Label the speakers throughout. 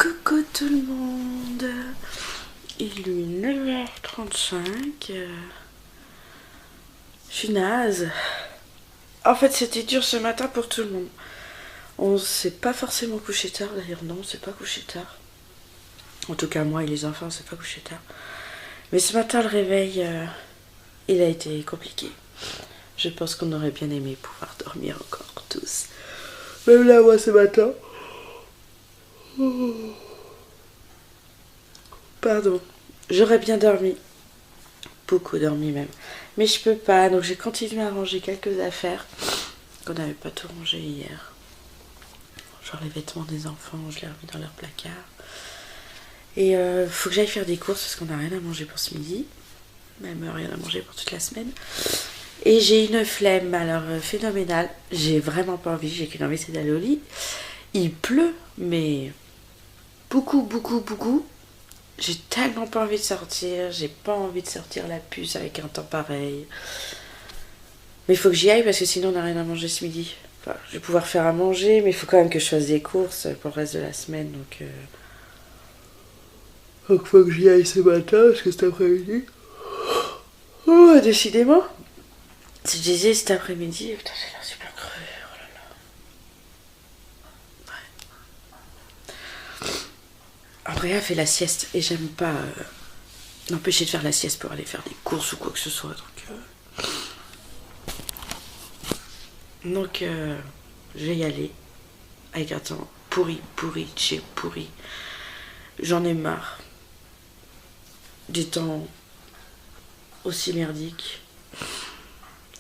Speaker 1: Coucou tout le monde. Il est 9h35. Je suis naze. En fait, c'était dur ce matin pour tout le monde. On s'est pas forcément couché tard. D'ailleurs, non, on s'est pas couché tard. En tout cas, moi et les enfants, on s'est pas couché tard. Mais ce matin, le réveil, il a été compliqué. Je pense qu'on aurait bien aimé pouvoir dormir encore tous. Même là, moi, ce matin. Pardon. J'aurais bien dormi. Beaucoup dormi même. Mais je peux pas, donc j'ai continué à ranger quelques affaires qu'on n'avait pas tout rangé hier. Genre les vêtements des enfants, je les ai remis dans leur placard. Et faut que j'aille faire des courses parce qu'on n'a rien à manger pour ce midi. Même rien à manger pour toute la semaine. Et j'ai une flemme, alors phénoménale. J'ai vraiment pas envie, j'ai qu'une envie, c'est d'aller au lit. Il pleut, mais beaucoup. J'ai tellement pas envie de sortir, j'ai pas envie de sortir la puce avec un temps pareil. Mais il faut que j'y aille parce que sinon on n'a rien à manger ce midi. Enfin, je vais pouvoir faire à manger, mais il faut quand même que je fasse des courses pour le reste de la semaine. Donc il faut que j'y aille ce matin parce que cet après-midi. Oh, décidément. Si je disais cet après-midi, putain, j'ai l'air super creux. Oh là là. Ouais. Après, elle fait la sieste et j'aime pas l'empêcher de faire la sieste pour aller faire des courses ou quoi que ce soit. Donc je vais y aller avec un temps pourri, pourri. J'en ai marre des temps aussi merdiques.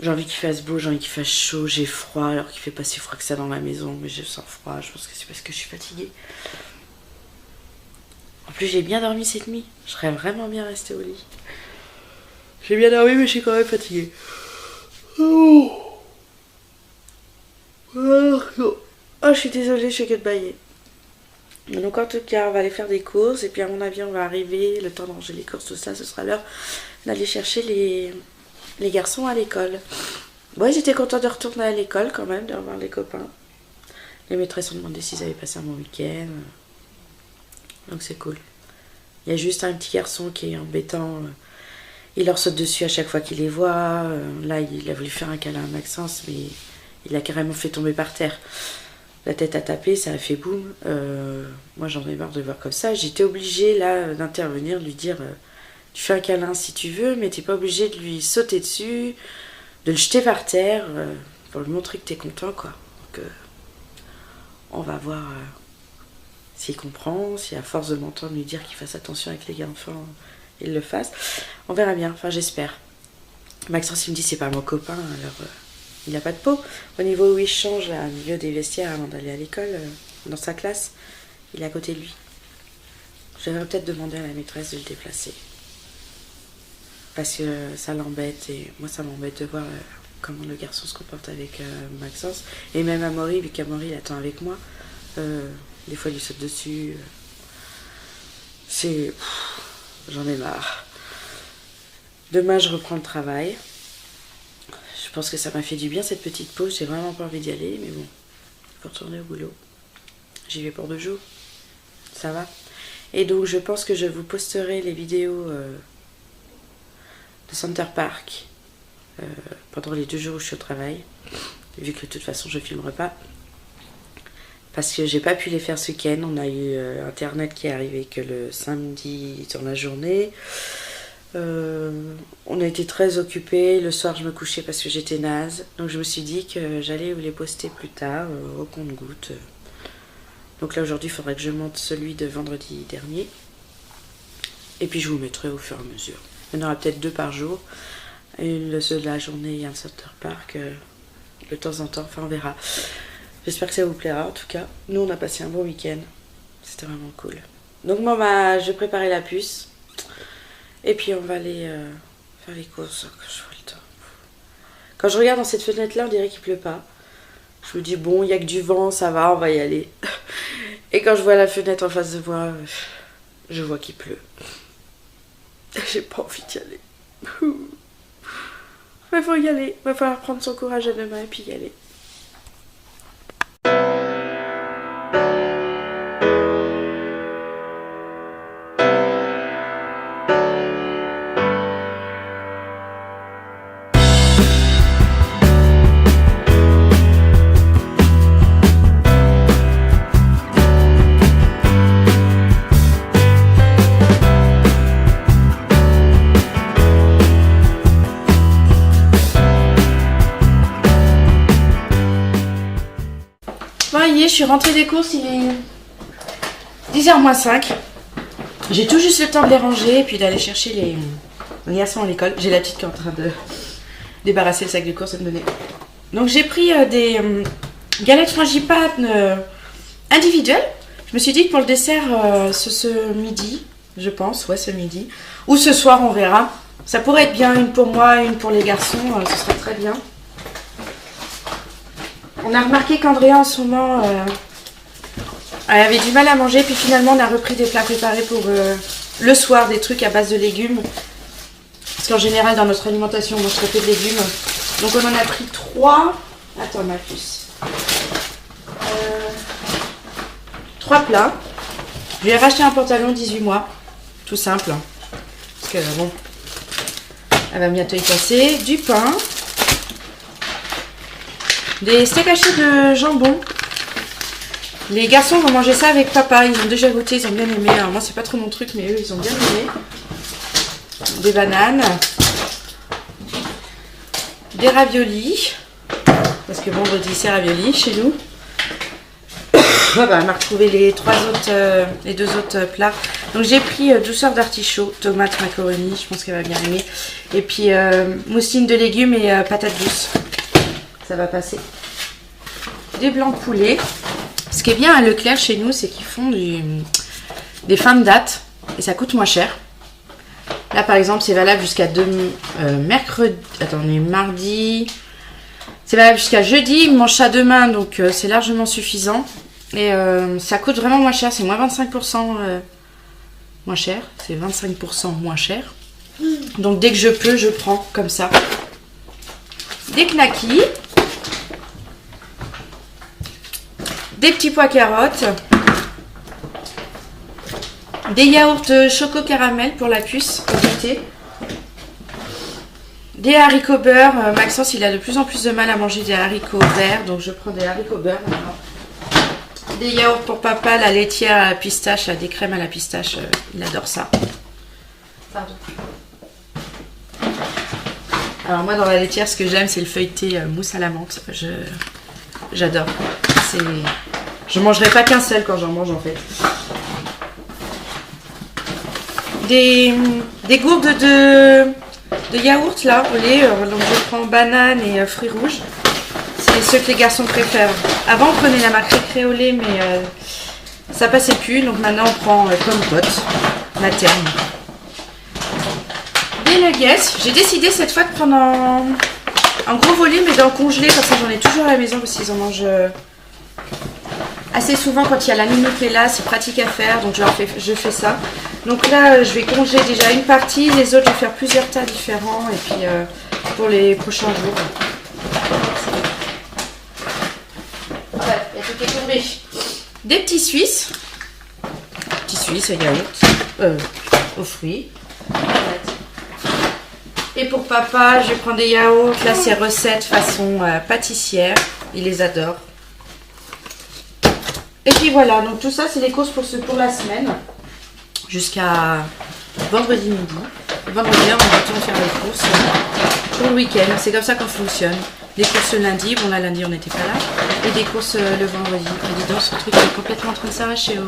Speaker 1: J'ai envie qu'il fasse beau, j'ai envie qu'il fasse chaud, j'ai froid alors qu'il fait pas si froid que ça dans la maison, mais je sens froid, je pense que c'est parce que je suis fatiguée. En plus j'ai bien dormi cette nuit, je serais vraiment bien restée au lit. J'ai bien dormi mais je suis quand même fatiguée. Oh, je suis désolée, je fais que de bailler. Donc en tout cas, on va aller faire des courses et puis à mon avis, on va arriver, le temps de ranger les courses, tout ça, ce sera l'heure d'aller chercher les garçons à l'école. Ouais, j'étais contente de retourner à l'école quand même, de revoir les copains. Les maîtresses ont demandé s'ils avaient passé un bon week-end. Donc c'est cool. Il y a juste un petit garçon qui est embêtant. Il leur saute dessus à chaque fois qu'il les voit. Là, il a voulu faire un câlin à Maxence, mais il a carrément fait tomber par terre. La tête a tapé, ça a fait boum. Moi, j'en ai marre de voir comme ça. J'étais obligée, là, d'intervenir, de lui dire tu fais un câlin si tu veux, mais t'es pas obligée de lui sauter dessus, de le jeter par terre, pour lui montrer que t'es content, quoi. Donc, on va voir s'il comprend, si à force de m'entendre lui dire qu'il fasse attention avec les enfants, il le fasse. On verra bien, enfin, j'espère. Maxence, il me dit c'est pas mon copain, alors il n'a pas de peau. Au niveau où il change, là, au milieu des vestiaires avant d'aller à l'école, dans sa classe, il est à côté de lui. Je devrais peut-être demander à la maîtresse de le déplacer. Parce que ça l'embête et moi ça m'embête de voir comment le garçon se comporte avec Maxence. Et même Amaury, vu qu'Amaury il attend avec moi, des fois il lui saute dessus. C'est... J'en ai marre. Demain je reprends le travail. Je pense que ça m'a fait du bien cette petite pause, j'ai vraiment pas envie d'y aller, mais bon, il faut retourner au boulot. J'y vais pour 2 jours, ça va. Et donc je pense que je vous posterai les vidéos de Center Park pendant les 2 jours où je suis au travail, vu que de toute façon je filmerai pas. Parce que j'ai pas pu les faire ce week-end, on a eu internet qui est arrivé que le samedi dans la journée. On a été très occupés. Le soir, je me couchais parce que j'étais naze. Donc, je me suis dit que j'allais les poster plus tard, au compte-gouttes. Donc là, aujourd'hui, il faudrait que je monte celui de vendredi dernier. Et puis, je vous mettrai au fur et à mesure. Il y en aura peut-être 2 par jour. Une ceux de la journée et un Center Park. De temps en temps, enfin, on verra. J'espère que ça vous plaira, en tout cas. Nous, on a passé un bon week-end. C'était vraiment cool. Donc, moi, je vais préparer la puce. Et puis on va aller faire les courses quand je vois le temps. Quand je regarde dans cette fenêtre-là, on dirait qu'il pleut pas. Je me dis, bon, il n'y a que du vent, ça va, on va y aller. Et quand je vois la fenêtre en face de moi, je vois qu'il pleut. J'ai pas envie d'y aller. Mais faut y aller. Il va falloir prendre son courage à 2 mains et puis y aller. y est, je suis rentrée des courses, il est 10h moins 5. J'ai tout juste le temps de les ranger et puis d'aller chercher les garçons à l'école. J'ai la petite qui est en train de débarrasser le sac de courses et me donner. Donc j'ai pris des galettes frangipane individuelles. Je me suis dit que pour le dessert, ce midi, je pense, ouais ce midi, ou ce soir on verra. Ça pourrait être bien, une pour moi, une pour les garçons, ce serait très bien. On a remarqué qu'Andrea en ce moment, elle avait du mal à manger, puis finalement on a repris des plats préparés pour le soir, des trucs à base de légumes. Parce qu'en général dans notre alimentation on mange très peu de légumes. Donc on en a pris 3. Attends ma puce. 3 plats. Je lui ai racheté un pantalon 18 mois. Tout simple. Parce que bon, elle va bientôt y passer. Du pain. Des steaks hachés de jambon. Les garçons vont manger ça avec papa. Ils ont déjà goûté, ils ont bien aimé. Alors moi c'est pas trop mon truc, mais eux ils ont bien aimé. Des bananes. Des raviolis. Parce que vendredi c'est raviolis chez nous. On m'a retrouvé les 2 autres plats. Donc j'ai pris douceur d'artichaut, tomate, macaroni, je pense qu'elle va bien aimer. Et puis mousseline de légumes et patates douces. Ça va passer. Des blancs de poulet. Ce qui est bien à Leclerc chez nous, c'est qu'ils font des fins de date. Et ça coûte moins cher. Là par exemple c'est valable jusqu'à mercredi. Attendez, mardi. C'est valable jusqu'à jeudi. Ils mangent ça demain, donc c'est largement suffisant. Et ça coûte vraiment moins cher, c'est moins 25% moins cher, c'est 25% moins cher. Donc dès que je peux, je prends comme ça. Des knackis, des petits pois carottes, des yaourts choco caramel pour la puce, pour goûter. Des haricots beurre, Maxence il a de plus en plus de mal à manger des haricots verts, donc je prends des haricots beurre maintenant. Des yaourts pour papa, la laitière à la pistache, des crèmes à la pistache, il adore ça. Pardon. Alors moi dans la laitière, ce que j'aime c'est le feuilleté mousse à la menthe, j'adore. Je mangerai pas qu'un seul quand j'en mange en fait. Des gourdes de yaourt là, au lait, donc je prends banane et fruits rouges. C'est ceux que les garçons préfèrent. Avant on prenait la marque Récré au lait, mais ça passait plus, donc maintenant on prend Pomme Pote, materne. Des nuggets, j'ai décidé cette fois de prendre en gros volume et d'en congeler, parce que j'en ai toujours à la maison, parce qu'ils en mangent assez souvent quand il y a la nounou qui est là, c'est pratique à faire, donc je fais ça. Donc là je vais congeler déjà une partie, les autres je vais faire plusieurs tas différents, et puis pour les prochains jours. Des petits Suisses. Petits Suisses yaourt. Aux fruits. Et pour papa, je vais prendre des yaourts. Là, c'est recettes façon pâtissière. Il les adore. Et puis voilà. Donc tout ça, c'est les courses pour la semaine. Jusqu'à vendredi midi. Vendredi, on va retourner faire les courses pour le week-end. C'est comme ça qu'on fonctionne. Des courses le lundi, bon là lundi on n'était pas là, et des courses le vendredi. Et dis donc, ce truc est complètement en train de s'arracher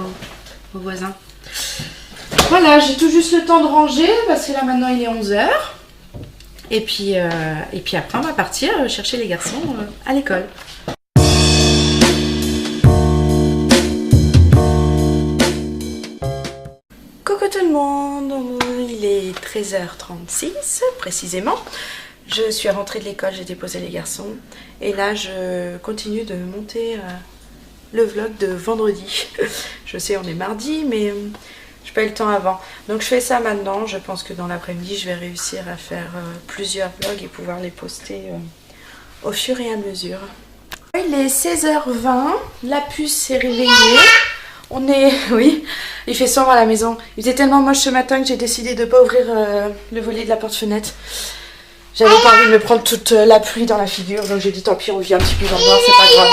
Speaker 1: aux voisins. Voilà, j'ai tout juste le temps de ranger, parce que là maintenant il est 11h. Et puis après on va partir chercher les garçons à l'école. Coucou tout le monde, il est 13h36 précisément. Je suis rentrée de l'école, j'ai déposé les garçons et là je continue de monter le vlog de vendredi. Je sais on est mardi mais j'ai pas eu le temps avant. Donc je fais ça maintenant, je pense que dans l'après-midi je vais réussir à faire plusieurs vlogs et pouvoir les poster au fur et à mesure. Il est 16h20, la puce s'est réveillée. On est... Oui, il fait sombre à la maison. Il était tellement moche ce matin que j'ai décidé de ne pas ouvrir le volet de la porte-fenêtre. J'avais pas envie de me prendre toute la pluie dans la figure, donc j'ai dit tant pis, on vit un petit peu dans le noir, c'est pas grave.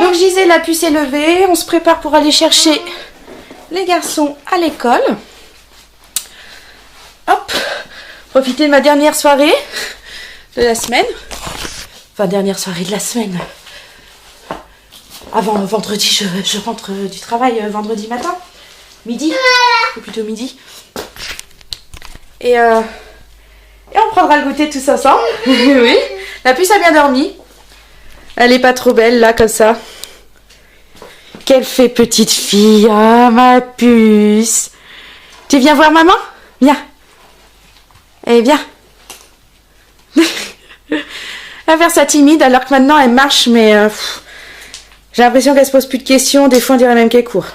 Speaker 1: Donc je disais, la puce est levée, on se prépare pour aller chercher les garçons à l'école. Hop, profiter de ma dernière soirée de la semaine. Enfin, dernière soirée de la semaine. avant vendredi, je rentre du travail vendredi matin. Midi, ou plutôt midi. Et on prendra le goûter tous ensemble. Oui. La puce a bien dormi. Elle est pas trop belle là comme ça. Qu'elle fait petite fille. Ah ma puce. Tu viens voir maman? Viens. Eh bien. Elle va faire sa timide alors que maintenant elle marche mais j'ai l'impression qu'elle se pose plus de questions. Des fois on dirait même qu'elle court.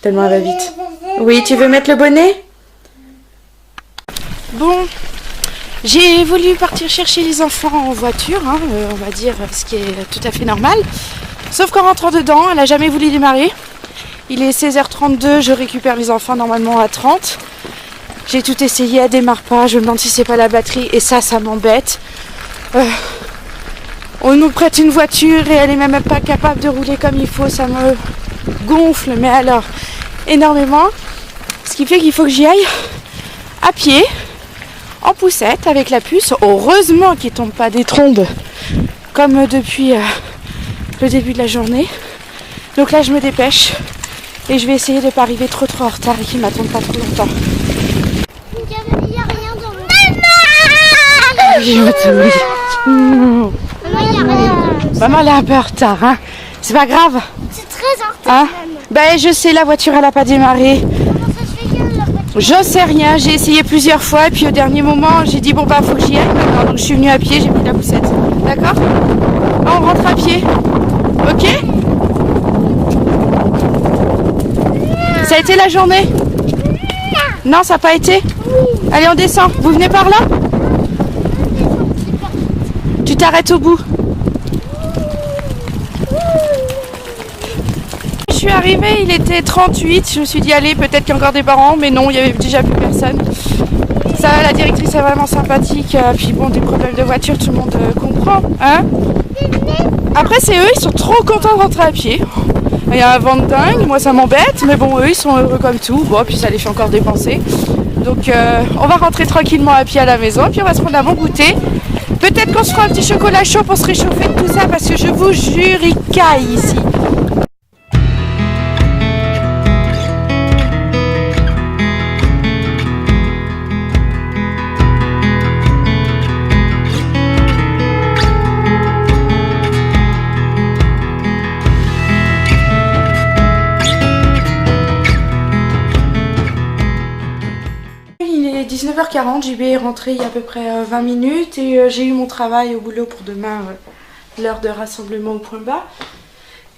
Speaker 1: Tellement elle va vite. Oui, tu veux mettre le bonnet? Bon, j'ai voulu partir chercher les enfants en voiture, hein, on va dire, ce qui est tout à fait normal. Sauf qu'en rentrant dedans, elle n'a jamais voulu démarrer. Il est 16h32, je récupère les enfants normalement à 30. J'ai tout essayé, elle démarre pas, je me demande si c'est pas la batterie et ça m'embête. On nous prête une voiture et elle est même pas capable de rouler comme il faut, ça me gonfle, mais alors énormément. Ce qui fait qu'il faut que j'y aille à pied, en poussette, avec la puce. Heureusement qu'il ne tombe pas des trombes comme depuis le début de la journée. Donc là je me dépêche et je vais essayer de ne pas arriver trop en retard et qu'ils ne m'attendent pas trop longtemps.
Speaker 2: Il n'y a rien dans le...
Speaker 1: Maman,
Speaker 2: Maman, il n'y a rien.
Speaker 1: Maman, elle est un peu en retard, hein. C'est pas grave.
Speaker 2: C'est très en retard
Speaker 1: Hein?
Speaker 2: même.
Speaker 1: Ben je sais, la voiture elle a pas démarré.
Speaker 2: Comment ça se fait qu'elle l'a pas...
Speaker 1: J'en sais rien, j'ai essayé plusieurs fois et puis au dernier moment j'ai dit bon bah faut que j'y aille maintenant. Donc je suis venue à pied, j'ai pris la poussette. D'accord? On rentre à pied. Ok? Ça a été la journée? Non, ça n'a pas été? Allez, on descend. Vous venez par là? Tu t'arrêtes au bout. Je suis arrivée, il était 38. Je me suis dit, allez, peut-être qu'il y a encore des parents, mais non, il n'y avait déjà plus personne. Ça, la directrice est vraiment sympathique. Puis bon, des problèmes de voiture, tout le monde comprend. Hein? Après, c'est eux, ils sont trop contents de rentrer à pied. Il y a un vent de dingue, moi ça m'embête, mais bon, eux, ils sont heureux comme tout. Bon, puis ça les fait encore dépenser. Donc, on va rentrer tranquillement à pied à la maison, puis on va se prendre un bon goûter. Peut-être qu'on se fera un petit chocolat chaud pour se réchauffer de tout ça, parce que je vous jure, il caille ici. Il est 19h40, JB est rentré il y a à peu près 20 minutes et j'ai eu mon travail au boulot pour demain, l'heure de rassemblement au point bas.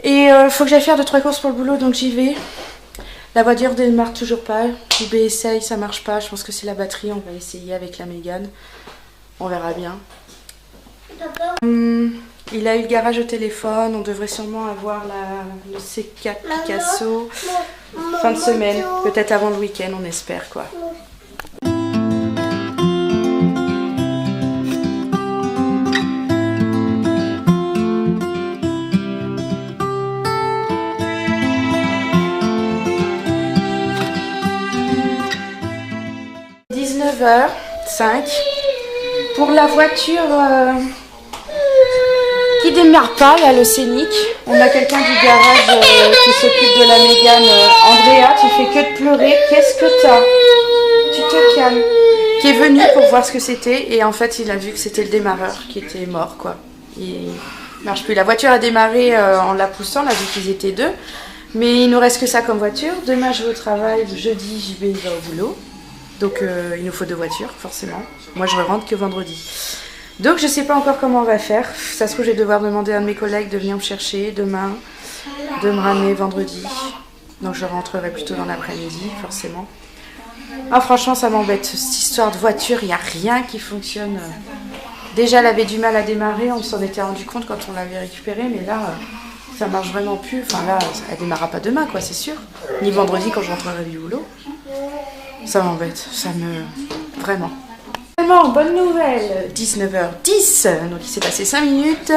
Speaker 1: Et faut que j'aille faire 2-3 courses pour le boulot, donc j'y vais. La voiture démarre toujours pas, JB essaye, ça marche pas, je pense que c'est la batterie, on va essayer avec la Mégane. On verra bien. Il a eu le garage au téléphone, on devrait sûrement avoir le C4 Picasso fin de semaine, peut-être avant le week-end, on espère quoi. H 05 pour la voiture qui démarre pas là, le Scénic. On a quelqu'un du garage qui s'occupe de la Mégane. Andrea, tu fais que de pleurer. Qu'est-ce que t'as? Tu te calmes. Qui est venu pour voir ce que c'était et en fait il a vu que c'était le démarreur qui était mort quoi. Il marche plus. La voiture a démarré en la poussant, là vu qu'ils étaient deux. Mais il nous reste que ça comme voiture. Demain je vais au travail, jeudi j'y vais, il va au boulot. Donc il nous faut 2 voitures, forcément. Moi je rentre que vendredi. Donc je sais pas encore comment on va faire. Ça se trouve je vais devoir demander à un de mes collègues de venir me chercher demain, de me ramener vendredi. Donc je rentrerai plutôt dans l'après-midi, forcément. Ah franchement ça m'embête, cette histoire de voiture, il n'y a rien qui fonctionne. Déjà elle avait du mal à démarrer, on s'en était rendu compte quand on l'avait récupérée, mais là ça marche vraiment plus. Enfin là, elle démarrera pas demain quoi, c'est sûr. Ni vendredi quand je rentrerai du boulot. Ça m'embête, ça me... Vraiment. Vraiment, bonne nouvelle, 19h10, donc il s'est passé 5 minutes.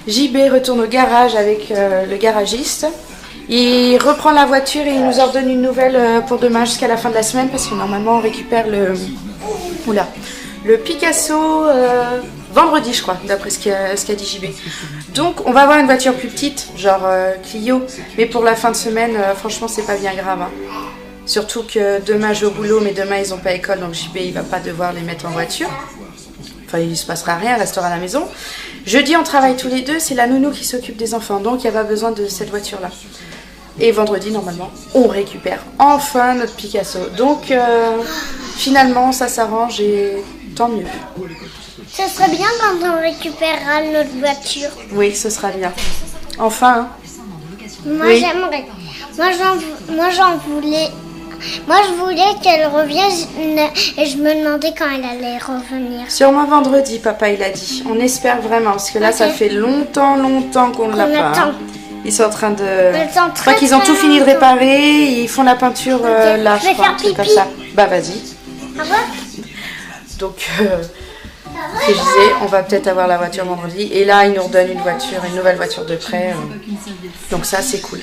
Speaker 1: JB retourne au garage avec le garagiste. Il reprend la voiture et il nous ordonne une nouvelle pour demain jusqu'à la fin de la semaine parce que normalement on récupère le le Picasso vendredi, je crois, d'après ce qu'a dit JB. Donc on va avoir une voiture plus petite, genre Clio, mais pour la fin de semaine, franchement c'est pas bien grave. Hein. Surtout que demain j'ai au boulot, mais demain ils n'ont pas école, donc JB il va pas devoir les mettre en voiture. Enfin il se passera rien, elle restera à la maison. Jeudi on travaille tous les deux, c'est la nounou qui s'occupe des enfants, donc il n'y a pas besoin de cette voiture là. Et vendredi normalement on récupère enfin notre Picasso. Donc finalement ça s'arrange et tant mieux.
Speaker 2: Ce serait bien quand on récupérera notre voiture.
Speaker 1: Oui, ce sera bien. Enfin. Hein.
Speaker 2: Moi
Speaker 1: oui.
Speaker 2: J'aimerais. Moi je voulais qu'elle revienne et je me demandais quand elle allait revenir.
Speaker 1: Sûrement vendredi, papa il a dit. On espère vraiment parce que là ça fait longtemps qu'on ne l'a pas. Hein. Ils sont en train de. Je crois qu'ils ont tout fini de réparer. Ils font la peinture là, je crois, un truc comme ça. Bah vas-y.
Speaker 2: Ah ouais.
Speaker 1: Donc. Ce que je disais, on va peut-être avoir la voiture vendredi. Et là, ils nous redonnent une nouvelle voiture de prêt. Donc ça, c'est cool.